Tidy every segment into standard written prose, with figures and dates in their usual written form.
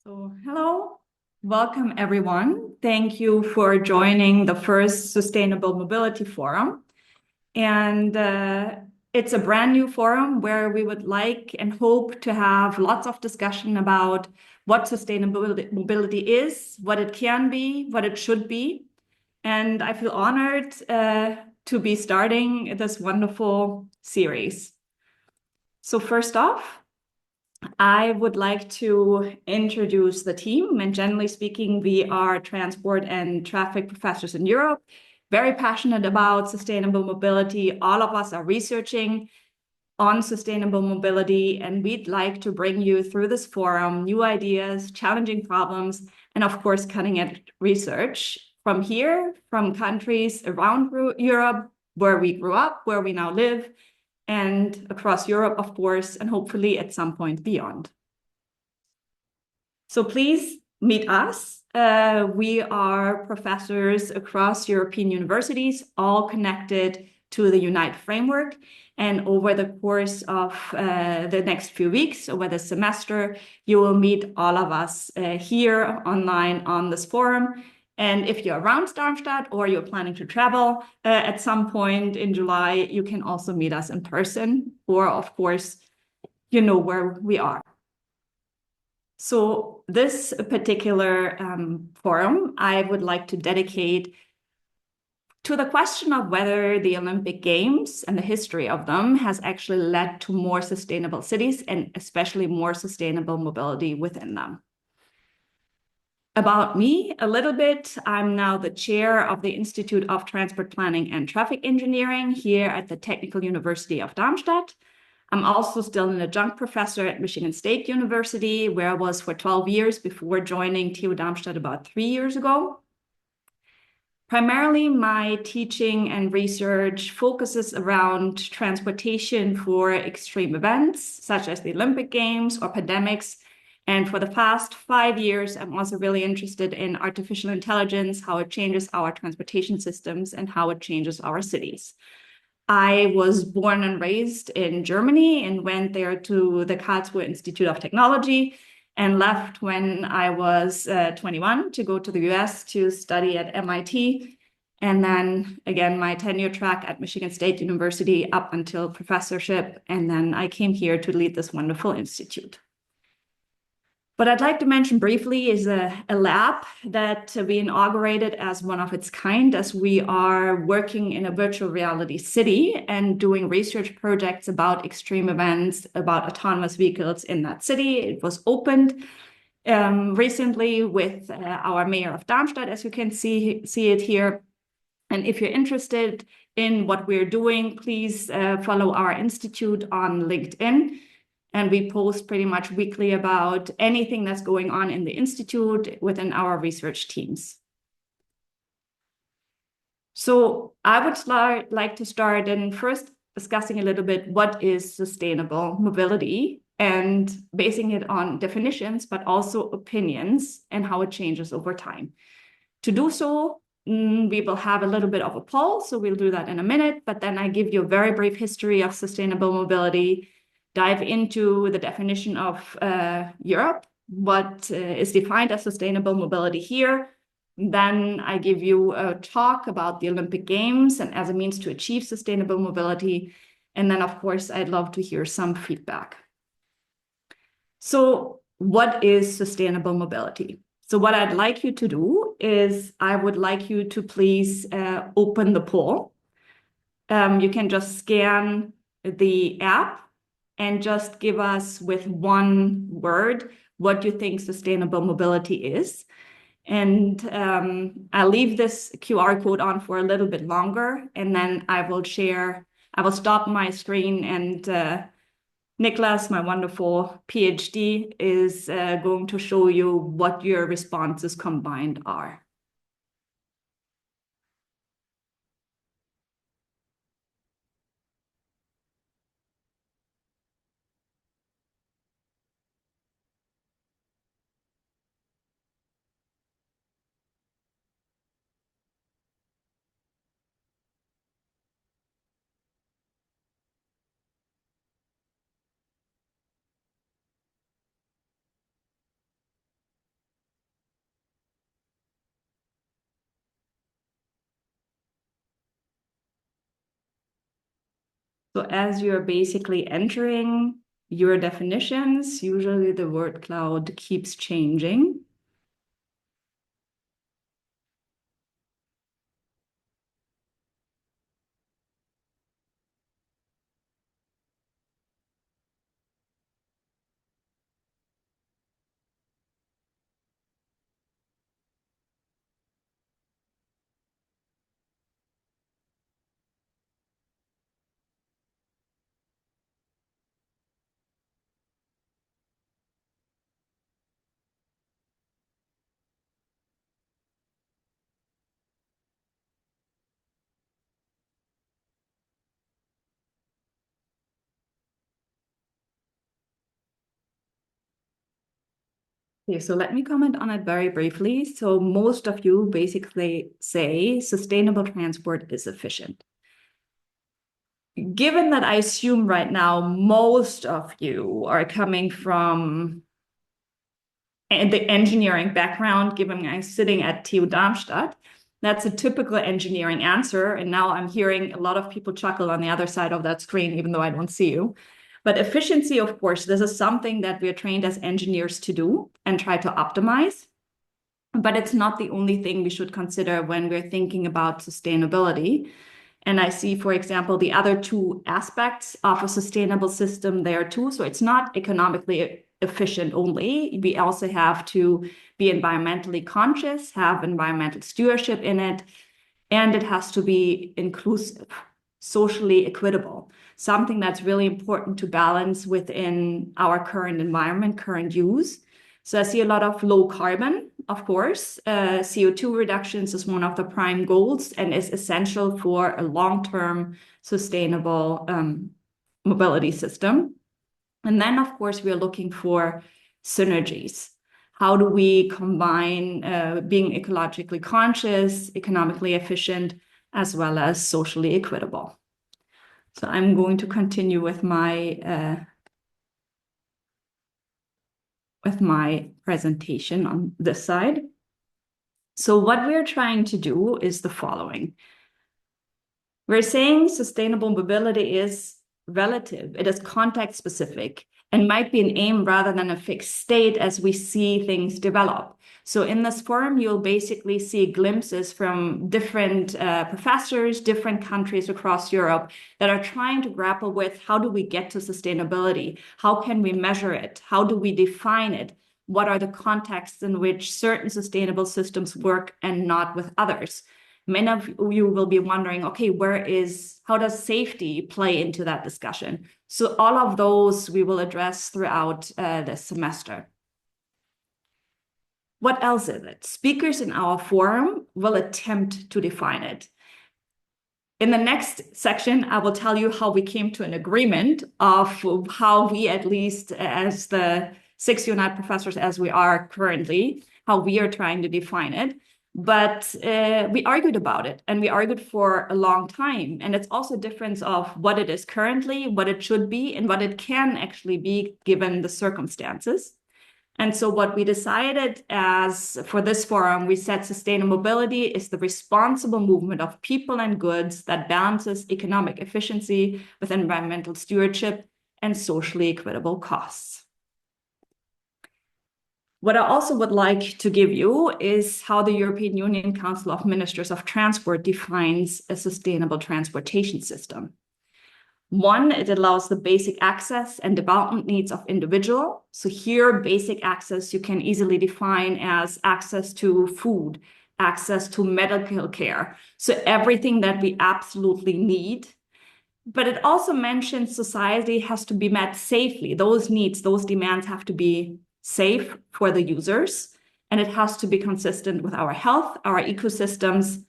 Hello, welcome everyone. Thank you for joining the first Sustainable Mobility Forum. And it's a brand new forum where we would like and hope to have lots of discussion about what sustainable mobility is, what it can be, what it should be. And I feel honored to be starting this wonderful series. So first off, I would like to introduce the team. And generally speaking, we are transport and traffic professors in Europe, very passionate about sustainable mobility. All of us are researching on sustainable mobility, and we'd like to bring you through this forum new ideas, challenging problems, and of course, cutting edge research from here, from countries around Europe, where we grew up, where we now live, and across Europe, of course, and hopefully at some point beyond. So please meet us. We are professors across European universities, all connected to the Unite framework. And over the course of the next few weeks, over the semester, you will meet all of us here online on this forum. And if you're around Darmstadt or you're planning to travel at some point in July, you can also meet us in person, or of course, you know where we are. So this particular forum, I would like to dedicate to the question of whether the Olympic Games and the history of them has actually led to more sustainable cities and especially more sustainable mobility within them. About me, a little bit, I'm now the chair of the Institute of Transport Planning and Traffic Engineering here at the Technical University of Darmstadt. I'm also still an adjunct professor at Michigan State University, where I was for 12 years before joining TU Darmstadt about 3 years ago. Primarily, my teaching and research focuses around transportation for extreme events, such as the Olympic Games or pandemics. And for the past 5 years, I'm also really interested in artificial intelligence, how it changes our transportation systems and how it changes our cities. I was born and raised in Germany and went there to the Kaßens-Noor Institute of Technology and left when I was 21 to go to the US to study at MIT. And then again, my tenure track at Michigan State University up until professorship. And then I came here to lead this wonderful institute. What I'd like to mention briefly is a lab that we inaugurated as one of its kind, as we are working in a virtual reality city and doing research projects about extreme events, about autonomous vehicles in that city. It was opened recently with our mayor of Darmstadt, as you can see it here. And if you're interested in what we're doing, please follow our institute on LinkedIn. And we post pretty much weekly about anything that's going on in the institute within our research teams. So I would like to start in first discussing a little bit what is sustainable mobility and basing it on definitions, but also opinions and how it changes over time. To do so, we will have a little bit of a poll, so we'll do that in a minute, but then I give you a very brief history of sustainable mobility, dive into the definition of Europe, what is defined as sustainable mobility here. Then I give you a talk about the Olympic Games and as a means to achieve sustainable mobility. And then, of course, I'd love to hear some feedback. So what is sustainable mobility? So what I'd like you to do is I would like you to please open the poll. You can just scan the app and just give us with one word what you think sustainable mobility is. And I'll leave this QR code on for a little bit longer, and then I will stop my screen, and Niklas, my wonderful PhD, is going to show you what your responses combined are. So as you're basically entering your definitions, usually the word cloud keeps changing. Okay, so let me comment on it very briefly. So most of you basically say sustainable transport is efficient. Given that I assume right now most of you are coming from the engineering background, given I'm sitting at TU Darmstadt, that's a typical engineering answer. And now I'm hearing a lot of people chuckle on the other side of that screen, even though I don't see you. But efficiency, of course, this is something that we are trained as engineers to do and try to optimize. But it's not the only thing we should consider when we're thinking about sustainability. And I see, for example, the other two aspects of a sustainable system there too. So it's not economically efficient only. We also have to be environmentally conscious, have environmental stewardship in it, and it has to be inclusive, socially equitable, something that's really important to balance within our current environment, current use. So I see a lot of low carbon, of course. CO2 reductions is one of the prime goals and is essential for a long-term sustainable mobility system. And then, of course, we are looking for synergies. How do we combine being ecologically conscious, economically efficient, as well as socially equitable? So I'm going to continue with my presentation on this side. So what we're trying to do is the following. We're saying sustainable mobility is relative. It is context specific and might be an aim rather than a fixed state as we see things develop. So in this forum, you'll basically see glimpses from different professors, different countries across Europe that are trying to grapple with how do we get to sustainability? How can we measure it? How do we define it? What are the contexts in which certain sustainable systems work and not with others? Many of you will be wondering, okay, how does safety play into that discussion? So all of those we will address throughout this semester. What else is it? Speakers in our forum will attempt to define it. In the next section, I will tell you how we came to an agreement of how we, at least as the 6 United professors as we are currently, how we are trying to define it. But we argued about it, and we argued for a long time. And it's also a difference of what it is currently, what it should be, and what it can actually be given the circumstances. And so what we decided as for this forum, we said sustainable mobility is the responsible movement of people and goods that balances economic efficiency with environmental stewardship and socially equitable costs. What I also would like to give you is how the European Union Council of Ministers of Transport defines a sustainable transportation system. One, it allows the basic access and development needs of individual. So here, basic access you can easily define as access to food, access to medical care. So everything that we absolutely need. But it also mentions society has to be met safely. Those needs, those demands have to be safe for the users, and it has to be consistent with our health, our ecosystems,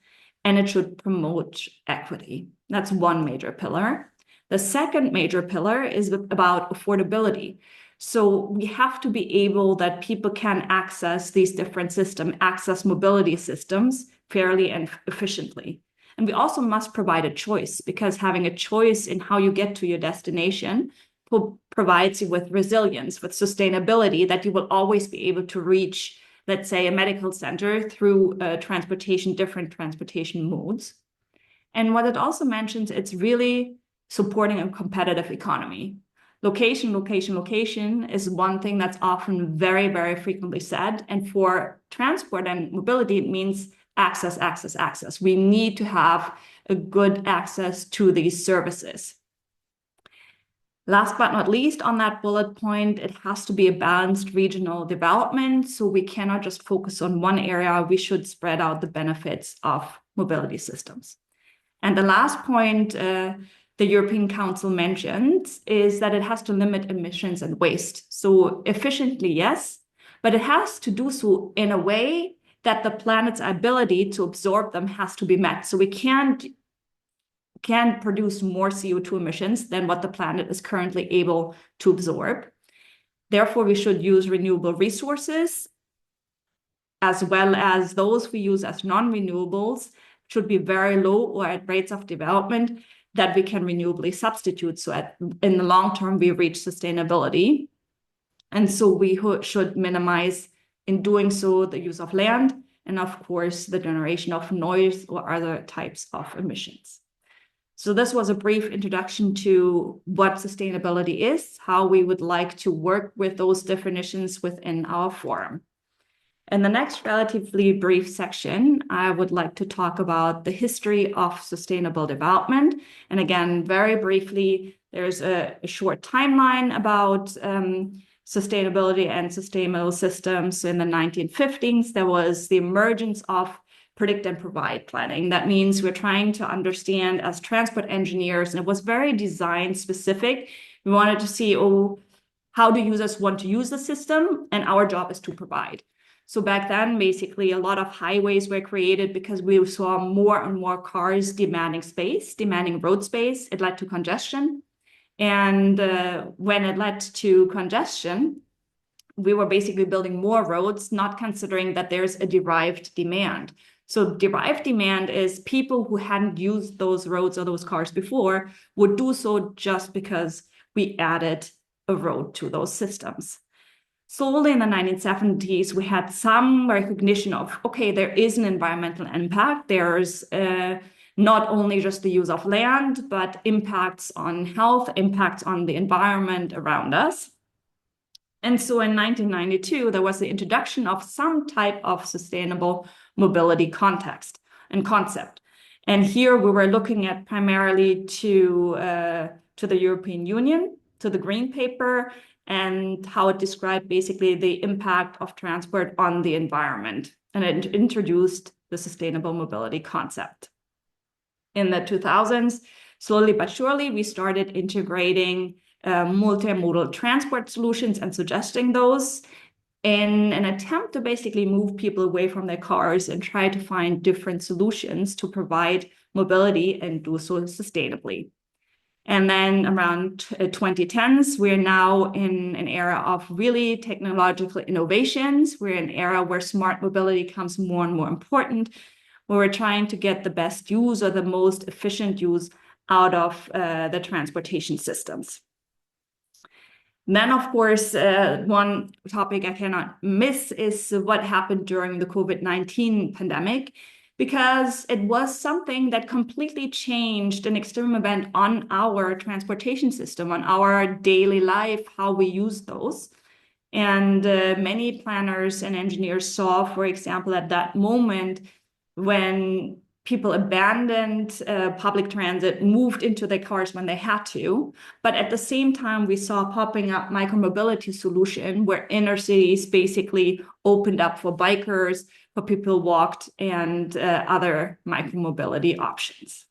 and it should promote equity. That's one major pillar. The second major pillar is about affordability. So we have to be able that people can access these different systems, access mobility systems fairly and efficiently. And we also must provide a choice, because having a choice in how you get to your destination provides you with resilience, with sustainability, that you will always be able to reach, let's say, a medical center through different transportation modes. And what it also mentions, it's really supporting a competitive economy. Location, location, location is one thing that's often very, very frequently said. And for transport and mobility, it means access, access, access. We need to have a good access to these services. Last but not least, on that bullet point, it has to be a balanced regional development. So we cannot just focus on one area. We should spread out the benefits of mobility systems. And the last point the European Council mentioned is that it has to limit emissions and waste. So efficiently, yes, but it has to do so in a way that the planet's ability to absorb them has to be met. So we can't produce more CO2 emissions than what the planet is currently able to absorb. Therefore, we should use renewable resources as well as those we use as non-renewables should be very low or at rates of development that we can renewably substitute. So in the long term, we reach sustainability. And so we should minimize in doing so the use of land and of course the generation of noise or other types of emissions. So this was a brief introduction to what sustainability is, how we would like to work with those definitions within our forum. In the next relatively brief section, I would like to talk about the history of sustainable development. And again, very briefly, there's a short timeline about sustainability and sustainable systems. So in the 1950s, there was the emergence of predict and provide planning. That means we're trying to understand as transport engineers, and it was very design specific. We wanted to see, how do users want to use the system? And our job is to provide. So back then, basically, a lot of highways were created because we saw more and more cars demanding space, demanding road space. It led to congestion. And when it led to congestion, we were basically building more roads, not considering that there's a derived demand. So derived demand is people who hadn't used those roads or those cars before would do so just because we added a road to those systems. Slowly in the 1970s, we had some recognition of, okay, there is an environmental impact. There's not only just the use of land, but impacts on health, impacts on the environment around us. And so in 1992, there was the introduction of some type of sustainable mobility context and concept. And here we were looking at primarily to the European Union, to the Green Paper, and how it described basically the impact of transport on the environment. And it introduced the sustainable mobility concept. In the 2000s, slowly but surely, we started integrating multimodal transport solutions and suggesting those in an attempt to basically move people away from their cars and try to find different solutions to provide mobility and do so sustainably. And then around 2010s, we're now in an era of really technological innovations. We're in an era where smart mobility becomes more and more important, where we're trying to get the best use or the most efficient use out of the transportation systems. And then, of course, one topic I cannot miss is what happened during the COVID-19 pandemic, because it was something that completely changed an extreme event on our transportation system, on our daily life, how we use those. And many planners and engineers saw, for example, at that moment when people abandoned public transit, moved into their cars when they had to. But at the same time, we saw popping up micromobility solution where inner cities basically opened up for bikers, for people who walked, and other micromobility options.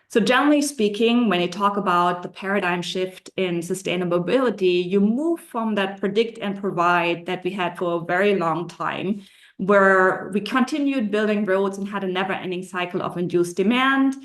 So generally speaking, when you talk about the paradigm shift in sustainable mobility, you move from that predict and provide that we had for a very long time, where we continued building roads and had a never-ending cycle of induced demand,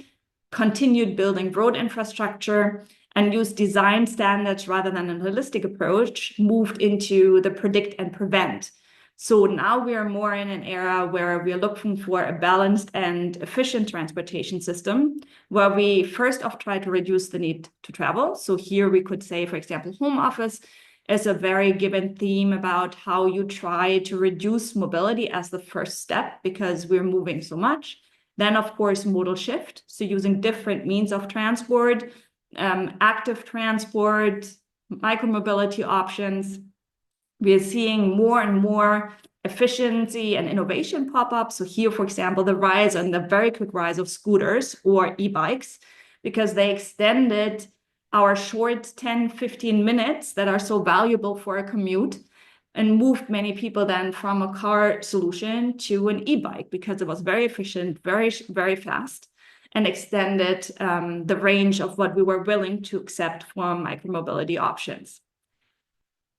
continued building road infrastructure, and used design standards rather than a holistic approach, moved into the predict and prevent. So now we are more in an era where we are looking for a balanced and efficient transportation system, where we first off try to reduce the need to travel. So here we could say, for example, home office is a very given theme about how you try to reduce mobility as the first step because we're moving so much. Then, of course, modal shift, so using different means of transport, active transport, micromobility options. We are seeing more and more efficiency and innovation pop up. So here, for example, the rise and the very quick rise of scooters or e-bikes, because they extended our short 10, 15 minutes that are so valuable for a commute and moved many people then from a car solution to an e-bike because it was very efficient, very, very fast, and extended the range of what we were willing to accept from micromobility options.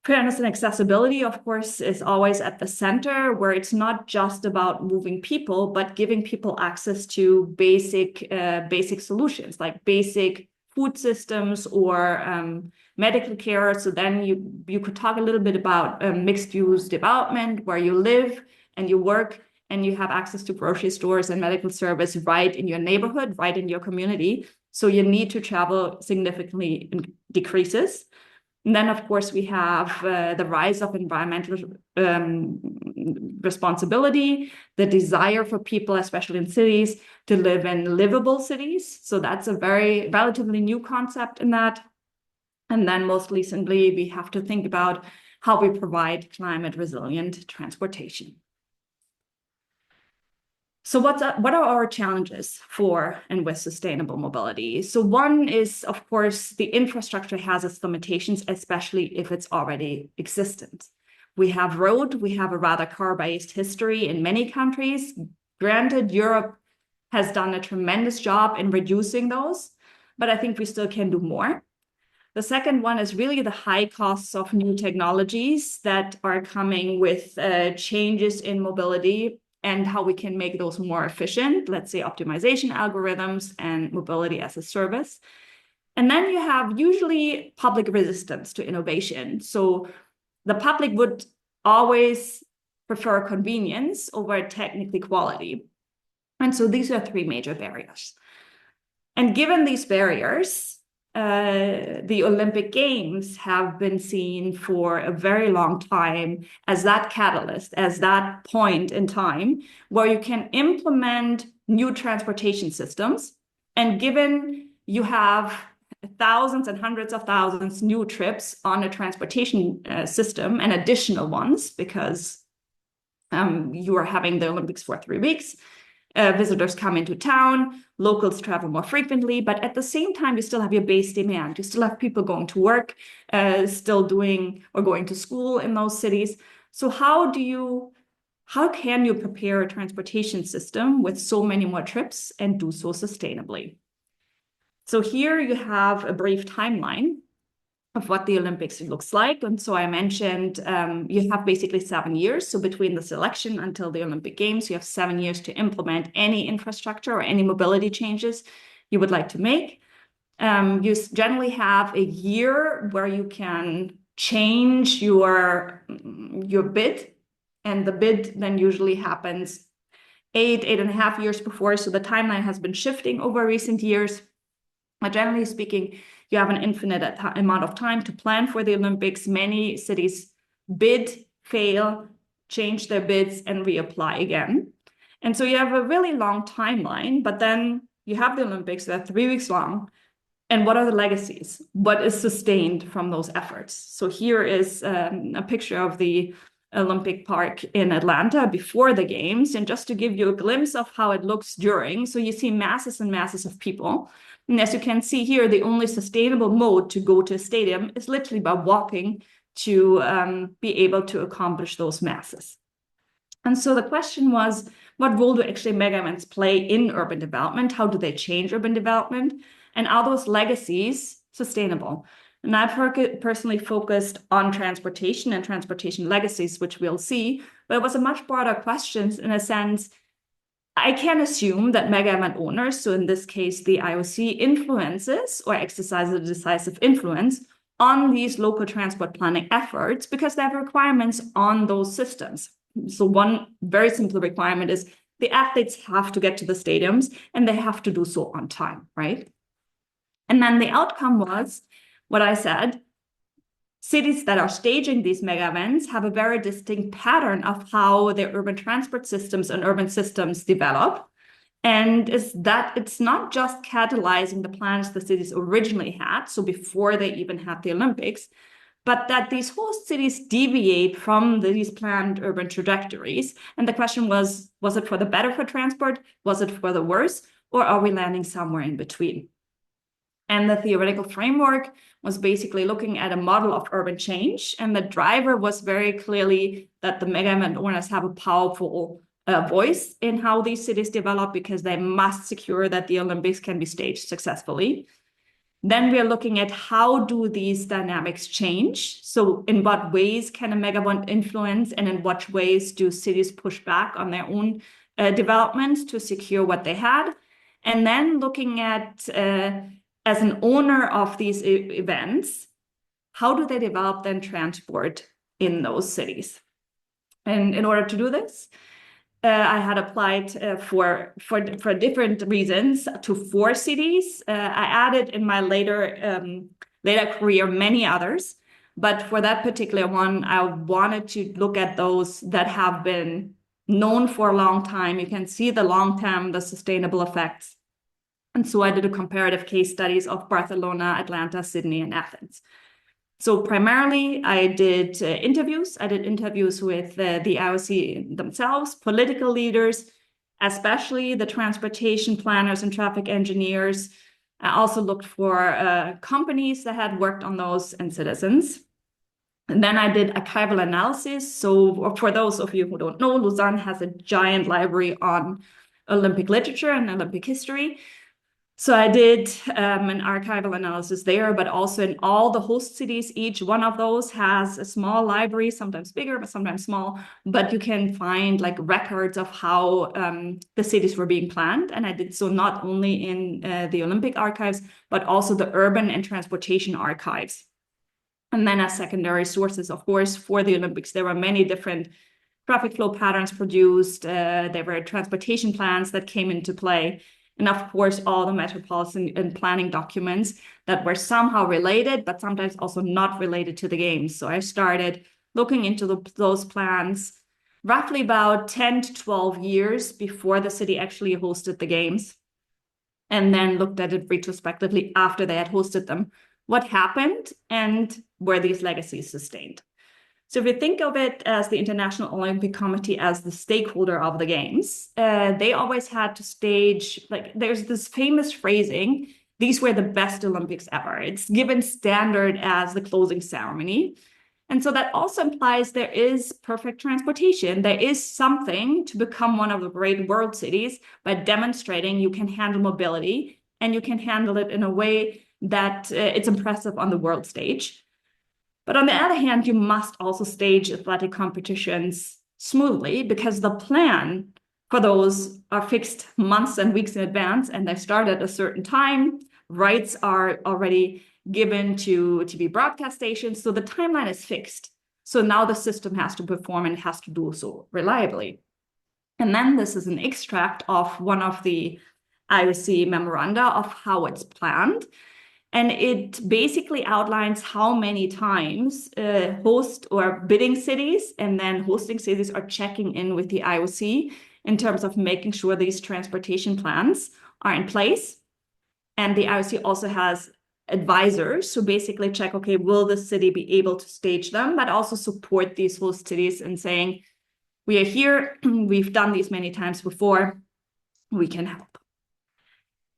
Fairness and accessibility, of course, is always at the center, where it's not just about moving people, but giving people access to basic solutions, like basic food systems or medical care. So then you could talk a little bit about mixed-use development, where you live and you work and you have access to grocery stores and medical service right in your neighborhood, right in your community. So your need to travel significantly decreases. And then, of course, we have the rise of environmental responsibility, the desire for people, especially in cities, to live in livable cities. So that's a very relatively new concept in that. And then most recently, we have to think about how we provide climate resilient transportation. So what are our challenges for and with sustainable mobility? So one is, of course, the infrastructure has its limitations, especially if it's already existent. We have road, we have a rather car-based history in many countries. Granted, Europe has done a tremendous job in reducing those, but I think we still can do more. The second one is really the high costs of new technologies that are coming with changes in mobility and how we can make those more efficient, let's say optimization algorithms and mobility as a service. And then you have usually public resistance to innovation. So the public would always prefer convenience over technical quality. And so these are three major barriers. And given these barriers, the Olympic Games have been seen for a very long time as that catalyst, as that point in time where you can implement new transportation systems. And given you have thousands and hundreds of thousands new trips on a transportation system and additional ones, because you are having the Olympics for 3 weeks, visitors come into town, locals travel more frequently, but at the same time, you still have your base demand. You still have people going to work, still doing or going to school in those cities. So how can you prepare a transportation system with so many more trips and do so sustainably? So here you have a brief timeline of what the Olympics looks like. And so I mentioned you have basically 7 years. So between the selection until the Olympic Games, you have 7 years to implement any infrastructure or any mobility changes you would like to make. You generally have a year where you can change your bid. And the bid then usually happens 8.5 years before. So the timeline has been shifting over recent years. But generally speaking, you have an infinite amount of time to plan for the Olympics. Many cities bid, fail, change their bids, and reapply again. And so you have a really long timeline, but then you have the Olympics that are 3 weeks long. And what are the legacies? What is sustained from those efforts? So here is a picture of the Olympic Park in Atlanta before the games, and just to give you a glimpse of how it looks during. So you see masses and masses of people. And as you can see here, the only sustainable mode to go to a stadium is literally by walking to be able to accomplish those masses. And so the question was, what role do actually mega events play in urban development? How do they change urban development? And are those legacies sustainable? And I've personally focused on transportation and transportation legacies, which we'll see, but it was a much broader question in a sense. I can assume that mega event owners, so in this case, the IOC, influences or exercises a decisive influence on these local transport planning efforts because they have requirements on those systems. So one very simple requirement is the athletes have to get to the stadiums and they have to do so on time, right? And then the outcome was what I said. Cities that are staging these mega events have a very distinct pattern of how their urban transport systems and urban systems develop. And is that it's not just catalyzing the plans the cities originally had, so before they even had the Olympics, but that these host cities deviate from these planned urban trajectories. And the question was it for the better for transport? Was it for the worse? Or are we landing somewhere in between? And the theoretical framework was basically looking at a model of urban change. And the driver was very clearly that the mega event owners have a powerful voice in how these cities develop, because they must secure that the Olympics can be staged successfully. Then we are looking at how do these dynamics change? So in what ways can a megabond influence, and in what ways do cities push back on their own developments to secure what they had? And then looking at, as an owner of these events, how do they develop then transport in those cities? And in order to do this, I had applied for different reasons to 4 cities. I added in my later career many others, but for that particular one, I wanted to look at those that have been known for a long time. You can see the long-term, the sustainable effects. And so I did a comparative case studies of Barcelona, Atlanta, Sydney, and Athens. So primarily, I did interviews. I did interviews with the IOC themselves, political leaders, especially the transportation planners and traffic engineers. I also looked for companies that had worked on those and citizens. And then I did archival analysis. So for those of you who don't know, Lausanne has a giant library on Olympic literature and Olympic history. So I did an archival analysis there, but also in all the host cities, each one of those has a small library, sometimes bigger, but sometimes small. But you can find like records of how the cities were being planned. And I did so not only in the Olympic archives, but also the urban and transportation archives. And then as secondary sources, of course, for the Olympics, there were many different traffic flow patterns produced. There were transportation plans that came into play. And of course, all the metropolitan and planning documents that were somehow related, but sometimes also not related to the games. So I started looking into those plans roughly about 10 to 12 years before the city actually hosted the games, and then looked at it retrospectively after they had hosted them. What happened, and were these legacies sustained? So if you think of it as the International Olympic Committee as the stakeholder of the games, they always had to stage, like there's this famous phrasing, these were the best Olympics ever. It's given standard as the closing ceremony. And so that also implies there is perfect transportation. There is something to become one of the great world cities by demonstrating you can handle mobility, and you can handle it in a way that it's impressive on the world stage. But on the other hand, you must also stage athletic competitions smoothly, because the plan for those are fixed months and weeks in advance, and they start at a certain time. Rights are already given to TV broadcast stations, so the timeline is fixed. So now the system has to perform, and it has to do so reliably. And then this is an extract of one of the IOC memoranda of how it's planned. And it basically outlines how many times host or bidding cities and then hosting cities are checking in with the IOC in terms of making sure these transportation plans are in place. And the IOC also has advisors who basically check, okay, will the city be able to stage them, but also support these host cities in saying, we are here, we've done these many times before, we can help.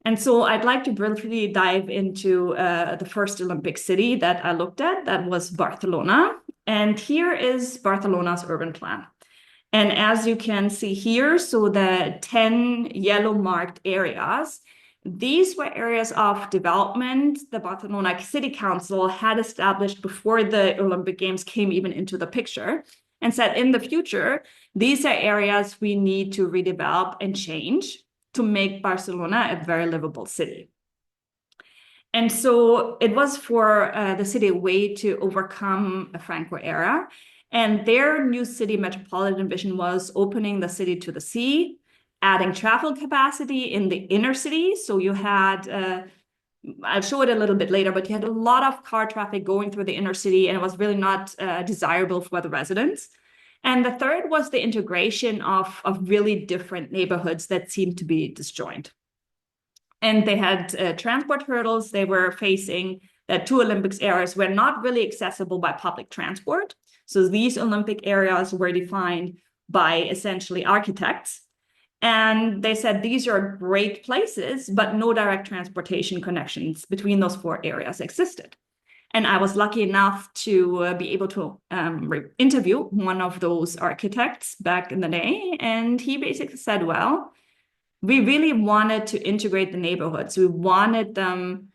And so I'd like to briefly dive into the first Olympic city that I looked at. That was Barcelona. And here is Barcelona's urban plan. And as you can see here, so the 10 yellow marked areas, these were areas of development the Barcelona City Council had established before the Olympic Games came even into the picture, and said in the future, these are areas we need to redevelop and change to make Barcelona a very livable city. And so it was for the city a way to overcome a Franco era. And their new city metropolitan vision was opening the city to the sea, adding traffic capacity in the inner city. So you had, I'll show it a little bit later, but you had a lot of car traffic going through the inner city, and it was really not desirable for the residents. And the third was the integration of really different neighborhoods that seemed to be disjoint. And they had transport hurdles they were facing, that two Olympics areas were not really accessible by public transport. So these Olympic areas were defined by essentially architects. And they said these are great places, but no direct transportation connections between those four areas existed. And I was lucky enough to be able to interview one of those architects back in the day. And he basically said, well, we really wanted to integrate the neighborhoods. We wanted them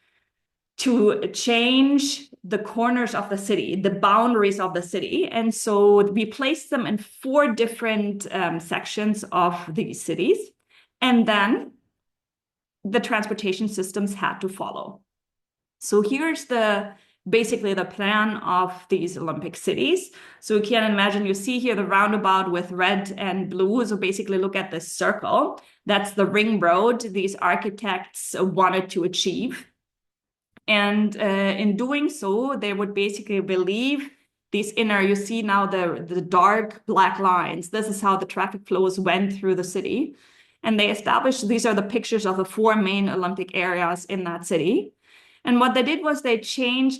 to change the corners of the city, the boundaries of the city. And so we placed them in four different sections of these cities. And then the transportation systems had to follow. So here's basically the plan of these Olympic cities. So you can imagine, you see here the roundabout with red and blue. So basically look at this circle. That's the ring road these architects wanted to achieve. And in doing so, they would basically relieve these inner, you see now the dark black lines. This is how the traffic flows went through the city. And they established, these are the pictures of the four main Olympic areas in that city. And what they did was they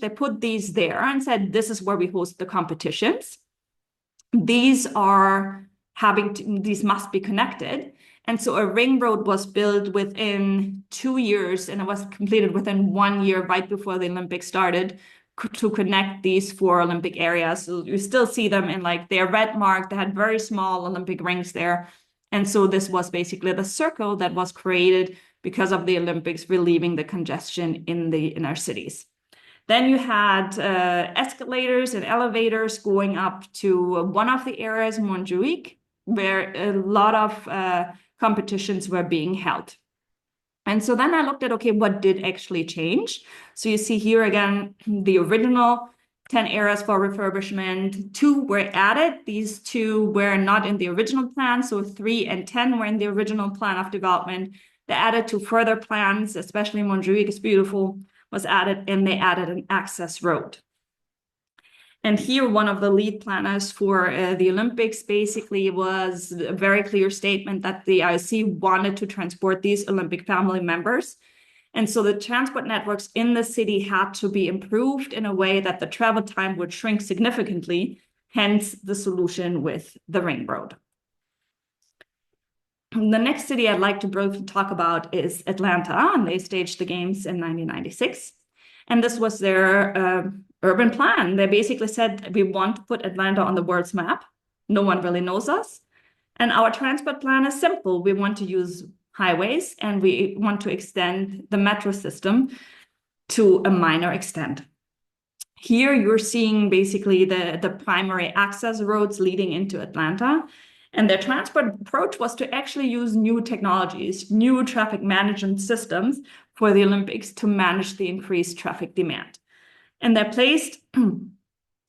put these there and said, this is where we host the competitions. These must be connected. And so a ring road was built within 2 years, and it was completed within 1 year, right before the Olympics started, to connect these four Olympic areas. So you still see them in they're red marked. They had very small Olympic rings there. And so this was basically the circle that was created because of the Olympics, relieving the congestion in the inner cities. Then you had escalators and elevators going up to one of the areas, Montjuic, where a lot of competitions were being held. And so then I looked at, okay, what did actually change? So you see here again, the original 10 areas for refurbishment, 2 were added. These 2 were not in the original plan. So 3 and 10 were in the original plan of development. They added 2 further plans, especially Montjuic is beautiful, was added, and they added an access road. And here, one of the lead planners for the Olympics basically was a very clear statement that the IOC wanted to transport these Olympic family members. And so the transport networks in the city had to be improved in a way that the travel time would shrink significantly, hence the solution with the ring road. The next city I'd like to briefly talk about is Atlanta, and they staged the games in 1996. And this was their urban plan. They basically said, we want to put Atlanta on the world's map. No one really knows us. And our transport plan is simple. We want to use highways, and we want to extend the metro system to a minor extent. Here you're seeing basically the primary access roads leading into Atlanta. And their transport approach was to actually use new technologies, new traffic management systems for the Olympics to manage the increased traffic demand. And they placed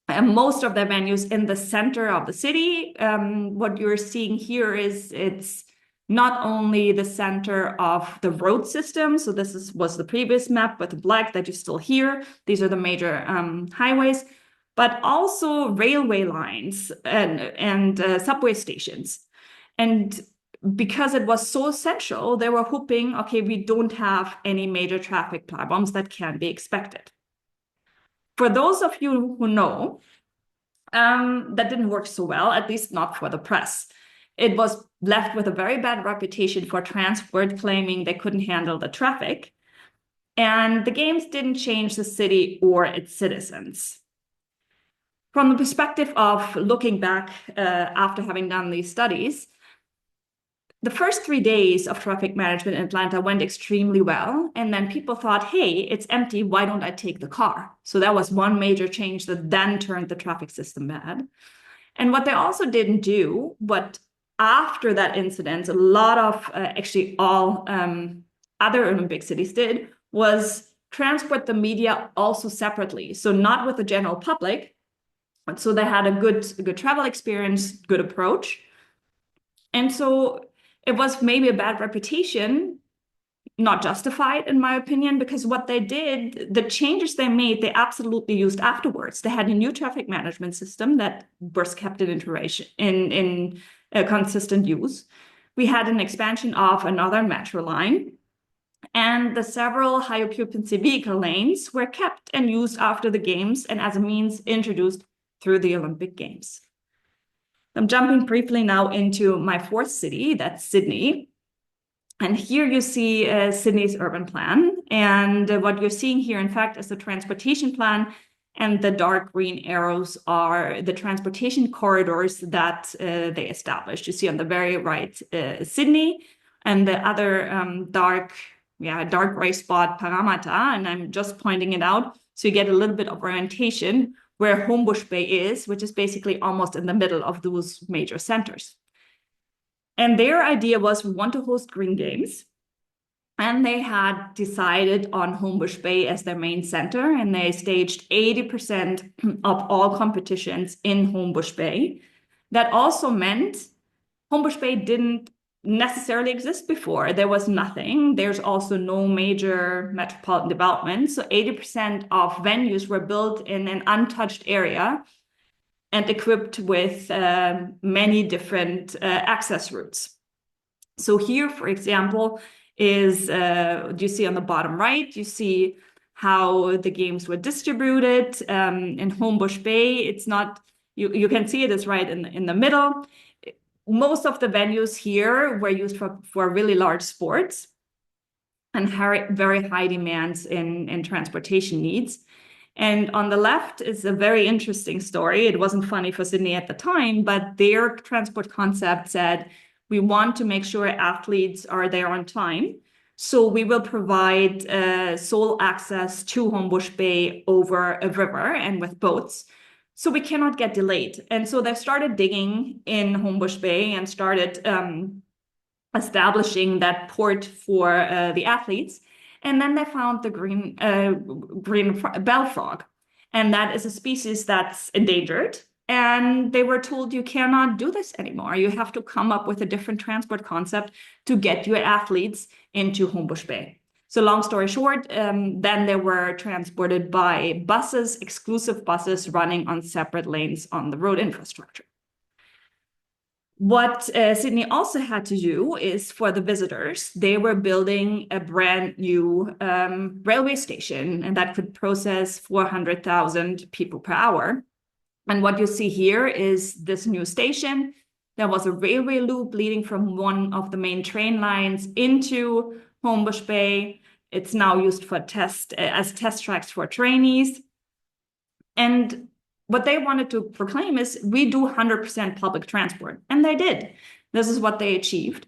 most of their venues in the center of the city. What you're seeing here is it's not only the center of the road system. So this was the previous map with the black that you still hear. These are the major highways, but also railway lines and subway stations. And because it was so central, they were hoping, okay, we don't have any major traffic problems that can be expected. For those of you who know, that didn't work so well, at least not for the press. It was left with a very bad reputation for transport, claiming they couldn't handle the traffic. And the games didn't change the city or its citizens. From the perspective of looking back after having done these studies, the first 3 days of traffic management in Atlanta went extremely well. And then people thought, hey, it's empty. Why don't I take the car? So that was one major change that then turned the traffic system bad. And what they also didn't do, what after that incident, a lot of actually all other Olympic cities did, was transport the media also separately. So not with the general public. So they had a good travel experience, good approach. And so it was maybe a bad reputation not justified, in my opinion, because what they did, the changes they made, they absolutely used afterwards. They had a new traffic management system that was kept in iteration, in consistent use. We had an expansion of another metro line, and the several high occupancy vehicle lanes were kept and used after the games and as a means introduced through the Olympic Games. I'm jumping briefly now into my fourth city, that's Sydney. And here you see Sydney's urban plan. And what you're seeing here, in fact, is the transportation plan. And the dark green arrows are the transportation corridors that they established. You see on the very right, Sydney, and the other dark gray spot, Parramatta. And I'm just pointing it out so you get a little bit of orientation where Homebush Bay is, which is basically almost in the middle of those major centers. And their idea was, we want to host green games. And they had decided on Homebush Bay as their main center, and they staged 80% of all competitions in Homebush Bay. That also meant Homebush Bay didn't necessarily exist before. There was nothing. There's also no major metropolitan development. So 80% of venues were built in an untouched area and equipped with many different access routes. So here, for example, is, do you see on the bottom right, you see how the games were distributed in Homebush Bay. It's not, you can see it is right in the middle. Most of the venues here were used for really large sports and very high demands in transportation needs. And on the left is a very interesting story. It wasn't funny for Sydney at the time, but their transport concept said, we want to make sure athletes are there on time. So we will provide sole access to Homebush Bay over a river and with boats. So we cannot get delayed. And so they started digging in Homebush Bay and started establishing that port for the athletes. And then they found the green bell frog. And that is a species that's endangered. And they were told, you cannot do this anymore. You have to come up with a different transport concept to get your athletes into Homebush Bay. So long story short, then they were transported by buses, exclusive buses running on separate lanes on the road infrastructure. What Sydney also had to do is, for the visitors, they were building a brand new railway station, and that could process 400,000 people per hour. And what you see here is this new station. There was a railway loop leading from one of the main train lines into Homebush Bay. It's now used for as test tracks for trainees. And what they wanted to proclaim is, we do 100% public transport. And they did. This is what they achieved.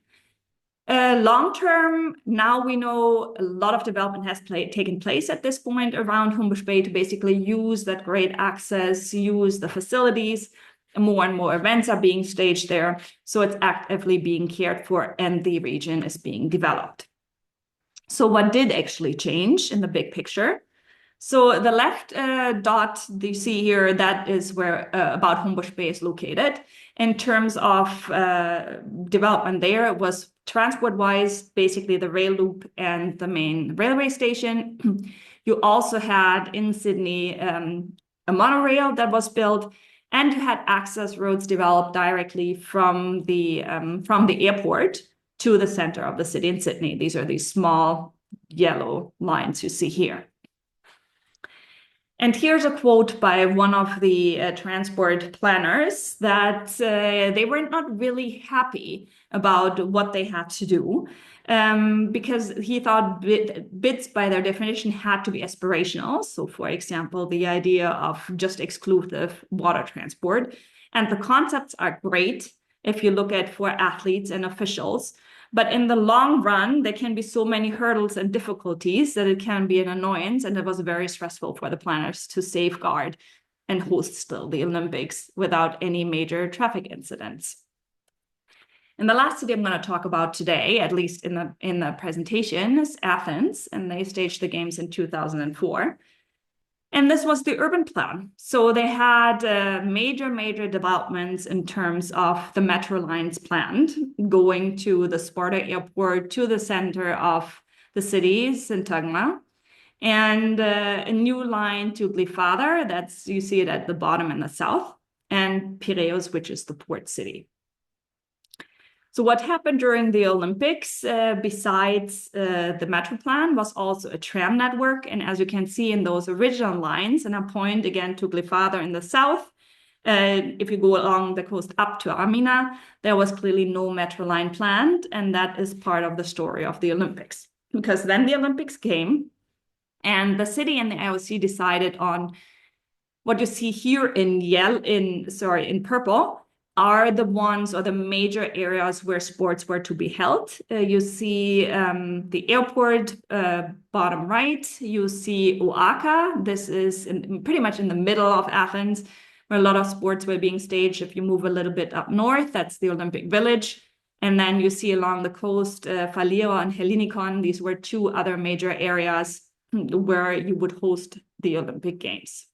Long term, now we know a lot of development has taken place at this point around Homebush Bay to basically use that great access, use the facilities. More and more events are being staged there. So it's actively being cared for and the region is being developed. So what did actually change in the big picture? So the left dot you see here, that is where about Homebush Bay is located. In terms of development there, it was transport-wise, basically the rail loop and the main railway station. You also had in Sydney a monorail that was built, and you had access roads developed directly from the airport to the center of the city in Sydney. These are these small yellow lines you see here. And here's a quote by one of the transport planners that they were not really happy about what they had to do because he thought bids by their definition had to be aspirational. So, for example, the idea of just exclusive water transport. And the concepts are great if you look at for athletes and officials. But in the long run, there can be so many hurdles and difficulties that it can be an annoyance. And it was very stressful for the planners to safeguard and host still the Olympics without any major traffic incidents. And the last city I'm going to talk about today, at least in the presentation, is Athens. And they staged the games in 2004. And this was the urban plan. So they had major developments in terms of the metro lines planned, going to the Sparta airport, to the center of the cities in Tagma, and a new line to Glyfadar, that's, you see it at the bottom in the south, and Piraeus, which is the port city. So what happened during the Olympics, besides the metro plan, was also a tram network. And as you can see in those original lines, and I point again to Glyfadar in the south, if you go along the coast up to Amina, there was clearly no metro line planned. And that is part of the story of the Olympics. Because then the Olympics came, and the city and the IOC decided on what you see here in purple are the ones or the major areas where sports were to be held. You see the airport, bottom right. You see Oaka. This is pretty much in the middle of Athens, where a lot of sports were being staged. If you move a little bit up north, that's the Olympic Village. And then you see along the coast, Falira and Hellinikon. These were two other major areas where you would host the Olympic Games.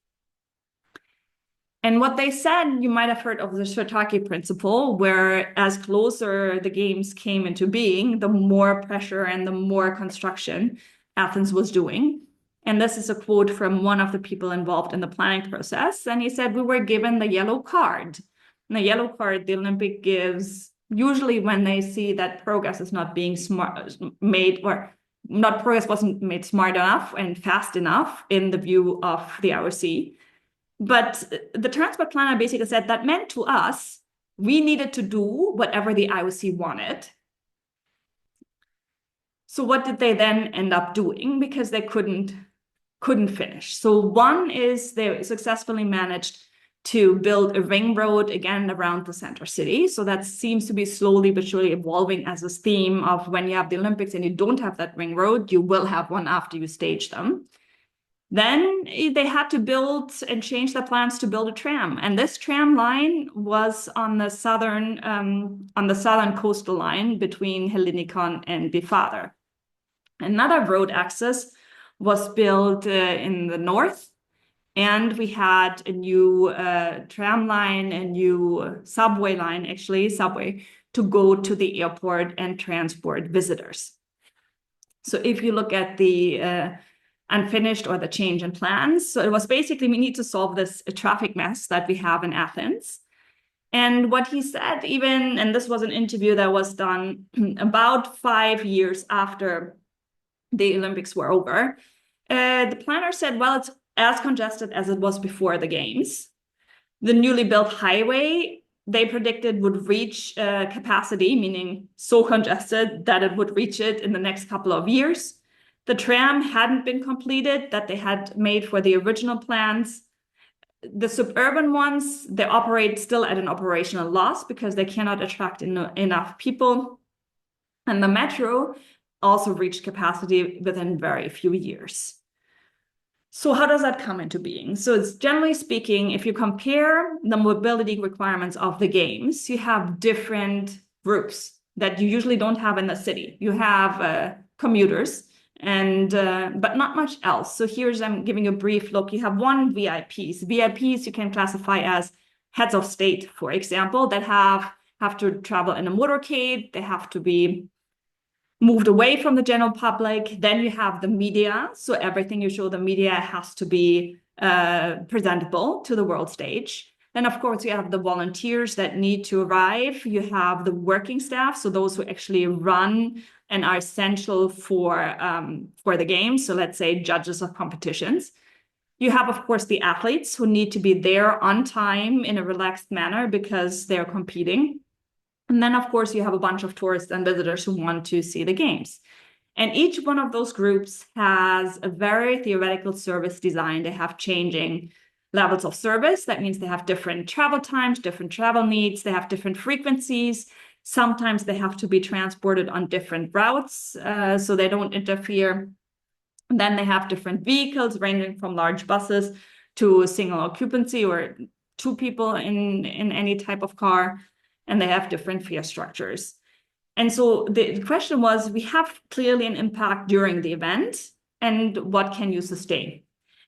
And what they said, you might have heard of the Sirtaki principle, where as closer the games came into being, the more pressure and the more construction Athens was doing. And this is a quote from one of the people involved in the planning process. And he said, we were given the yellow card. And the yellow card the Olympic gives usually when they see that progress is not being progress wasn't made smart enough and fast enough in the view of the IOC. But the transport planner basically said that meant to us, we needed to do whatever the IOC wanted. So what did they then end up doing? Because they couldn't finish. So one is they successfully managed to build a ring road again around the center city. So that seems to be slowly but surely evolving as a theme of when you have the Olympics and you don't have that ring road, you will have one after you stage them. Then they had to build and change their plans to build a tram. And this tram line was on the southern coastal line between Hellinikon and Glyfadar. Another road access was built in the north. And we had a new tram line, a new subway line, to go to the airport and transport visitors. So if you look at the unfinished or the change in plans. So it was basically, we need to solve this traffic mess that we have in Athens. And what he said, even, and this was an interview that was done about 5 years after the Olympics were over, the planner said, well, it's as congested as it was before the games. The newly built highway, they predicted would reach capacity, meaning so congested that it would reach it in the next couple of years. The tram hadn't been completed that they had made for the original plans. The suburban ones, they operate still at an operational loss because they cannot attract enough people. And the metro also reached capacity within very few years. So how does that come into being? So it's generally speaking, if you compare the mobility requirements of the games, you have different groups that you usually don't have in the city. You have commuters, and but not much else. So I'm giving you a brief look. You have one VIPs. VIPs you can classify as heads of state, for example, that have to travel in a motorcade. They have to be moved away from the general public. Then you have the media. So everything you show the media has to be presentable to the world stage. Then, of course, you have the volunteers that need to arrive. You have the working staff, so those who actually run and are essential for the games. So let's say judges of competitions. You have, of course, the athletes who need to be there on time in a relaxed manner because they're competing. And then, of course, you have a bunch of tourists and visitors who want to see the games. And each one of those groups has a very theoretical service design. They have changing levels of service. That means they have different travel times, different travel needs. They have different frequencies. Sometimes they have to be transported on different routes so they don't interfere. And then they have different vehicles ranging from large buses to single occupancy or 2 people in any type of car. And they have different fare structures. And so the question was, we have clearly an impact during the event, and what can you sustain?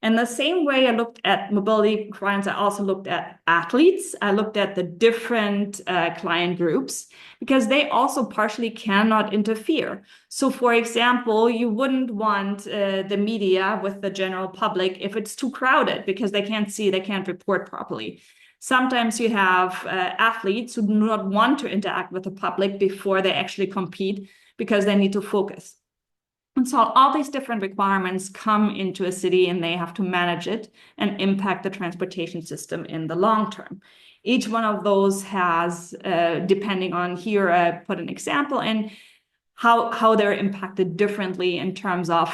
And the same way I looked at mobility requirements, I also looked at athletes. I looked at the different client groups because they also partially cannot interfere. So for example, you wouldn't want the media with the general public if it's too crowded because they can't see, they can't report properly. Sometimes you have athletes who do not want to interact with the public before they actually compete because they need to focus. And so all these different requirements come into a city and they have to manage it and impact the transportation system in the long term. Each one of those has, depending on here, I put an example in how they're impacted differently in terms of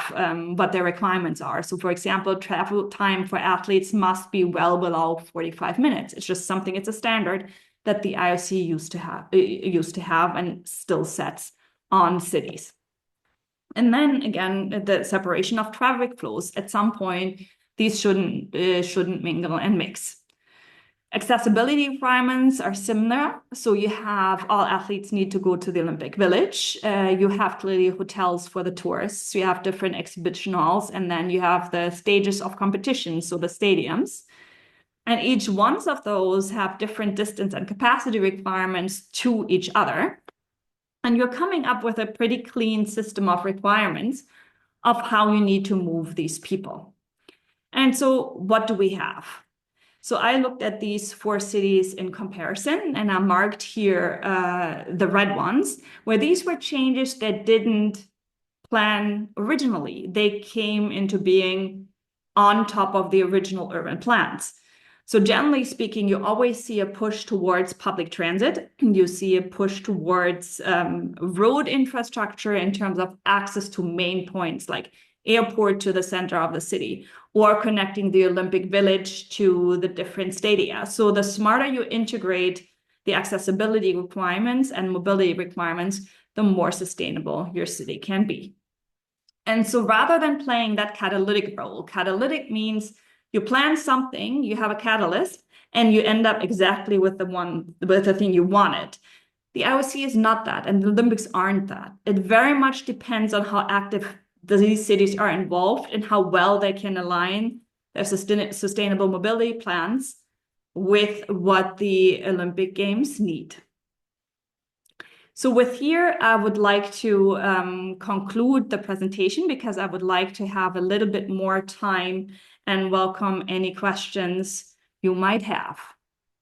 what their requirements are. So for example, travel time for athletes must be well below 45 minutes. It's just something, it's a standard that the IOC used to have and still sets on cities. And then again, the separation of traffic flows. At some point, these shouldn't mingle and mix. Accessibility requirements are similar. So you have all athletes need to go to the Olympic Village. You have clearly hotels for the tourists. You have different exhibition halls, and then you have the stages of competition, so the stadiums. And each one of those have different distance and capacity requirements to each other. And you're coming up with a pretty clean system of requirements of how you need to move these people. And so what do we have? So I looked at these 4 cities in comparison, and I marked here the red ones, where these were changes that didn't plan originally. They came into being on top of the original urban plans. So generally speaking, you always see a push towards public transit. You see a push towards road infrastructure in terms of access to main points like airport to the center of the city, or connecting the Olympic Village to the different stadia. So the smarter you integrate the accessibility requirements and mobility requirements, the more sustainable your city can be. And so rather than playing that catalytic role, catalytic means you plan something, you have a catalyst, and you end up exactly with the thing you wanted. The IOC is not that, and the Olympics aren't that. It very much depends on how active these cities are involved and how well they can align their sustainable mobility plans with what the Olympic Games need. So with here, I would like to conclude the presentation because I would like to have a little bit more time and welcome any questions you might have.